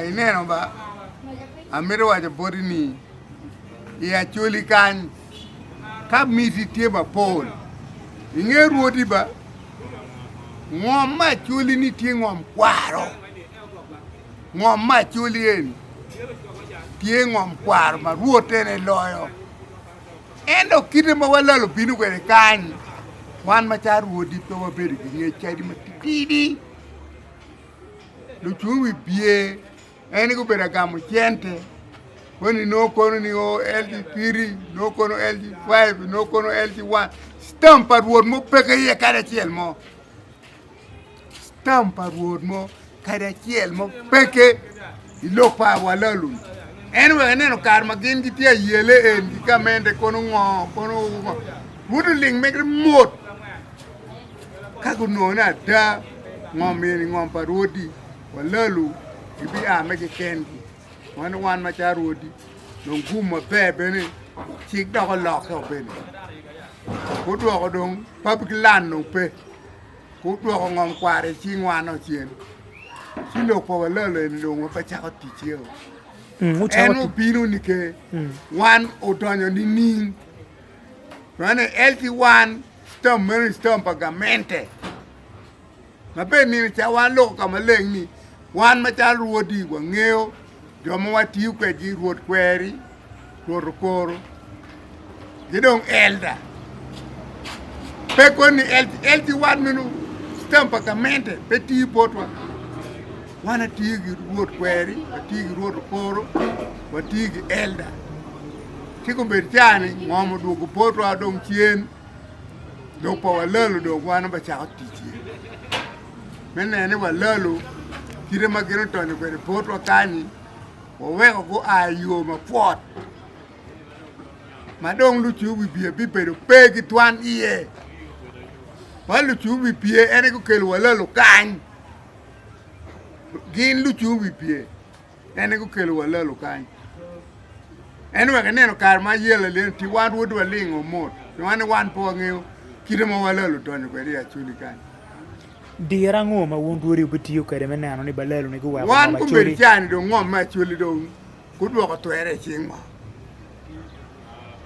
ineno ba amiro wacho podi ni i Acholi kany ka miti tie mapol ing'e ruodi ba ng'om ma Acholi nitie ng'om kwaro ng'om ma Acholi en tie ng'om kwaro ma Rwot ene loyo endo kinde ma walalo bino kwede kany wan machar ruodi pe wabedo gi ng'ech chadi matitidi luchung' wi pie en gobedo agamo chente woni nokono ni o LG3 nokono LG5 nokono LG1 stamp Rwot mo peke iye kada chiel mo stamp Rwot mo kada chiel mo peke ilopa walalo en we neno kar ma gin gitie yele en gi kamende kono ngo wudu ling megre mot kago nona da ng'om yeni ng'om pa Rwodi walalo ibi ame ke kendi wan machar Rwodi nongum mabe ne chik doko loke bene kudwoko dong public land no pe kudwoko ng'om kware chi ng'wano chien chilo po walalo en dong pa chako tichio en opino ni ke wan otonyo ni ning wane LT1 stamp pagamente mabe ni cha wan loko kama leng ni wan machal Rwodi wang'eyo joma watiyo kwedgi Rwot kweri Rwot koro gidong elda peko ni LT1 minu stamp pagamente pe tiyo potwa wana tiyo gi Rwot kweri watiyo gi Rwot koro watiyo gi elda kiko bet chani ng'omo duogo potwa dong chien dong pa walalo dong wana ba chako tichie menene walalo kire magino tonyo kwede potwa kanyi waweko go ayo mapot madong luchu wibie bibedo pegi twan iye waluchu wibie ene kukelo walalo kany gin luchu wibie ene kukelo walalo kany ene weke neno kar ma yele lene ti wan Rwodi waling' omot wan po wang'eyo kire ma walalo tonyo kwede Acholi kany dier ang'o ma wuon Rwodi bitiyo kode meneno ni Balalo ni guwewa wan kumbedi chani dong ng'om ma Acholi dong kudwoko twere chieng' ma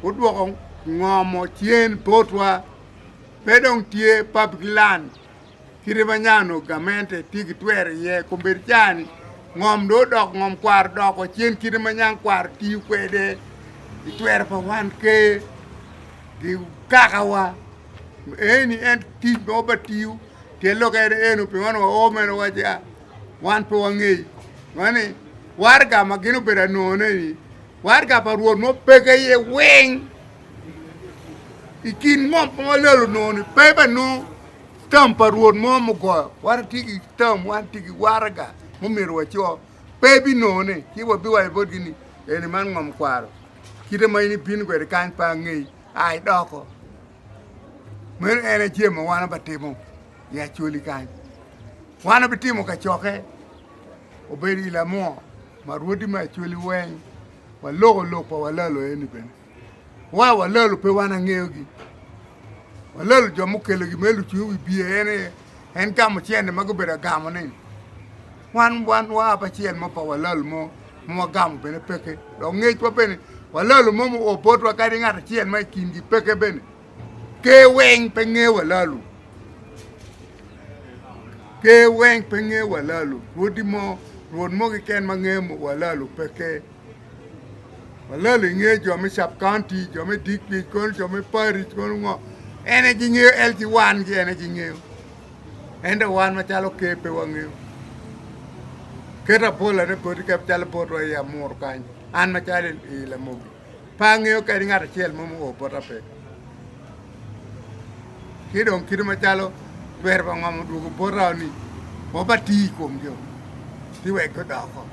kudwoko ng'omo chien potwa pe dong tie public land kire manyano gamente tigi twere ye kumbedi chani ng'om do dok ng'om kwar doko chien kire manyang kwar tiyo kwede itwere pa wan ke gi kakawa eni en tij ma oba tiyo tielo kede enu pe wan waomeno wacha wan pe wang'eyo wani warga ma gino beda none ni warga pa Rwot mo peke ye weng ikin ng'om pa walalo none peba no stamp pa Rwot mo mugoyo war tigi stamp wan tigi warga momero wacho pebi none kiwa biwa ibod gini eni man ng'om kwaro kide ma ini pin kwede kany pa ng'ei ai doko men ene chiemo wana batimo ya Acholi kany wana bitimo kachoke obedi ila mo ma Rwodi ma Acholi weng waloko pa walalo eni bene walalo pe wana ng'eyogi walalo jomo kelo gi melu chu wibie ene en gamo chiende magobedo gamo ni wan pa chien mo pa walalo mo gamo bene peke do ng'ech wa bene walalo mo opotwa kadi ng'at chien ma kingi peke bene ke weng pe ng'e walalo ke weng pe ng'e walalo Rwod mo gi ken ma ng'e walalo peke walalo ng'e jome sub county jome district kono jome parish kono ng'o ene gi ng'eyo LT1 gi ene gi ng'eyo endo wan machalo kepe wang'eyo keta pola ne podi kep chalo potwa ya mor kany an machalo ila mogi pa ng'eyo kadi ng'at achiel mo opota pe kidong kide machalo ber pa ng'omo duogo potwa ni wabati kuom jo tiweko doko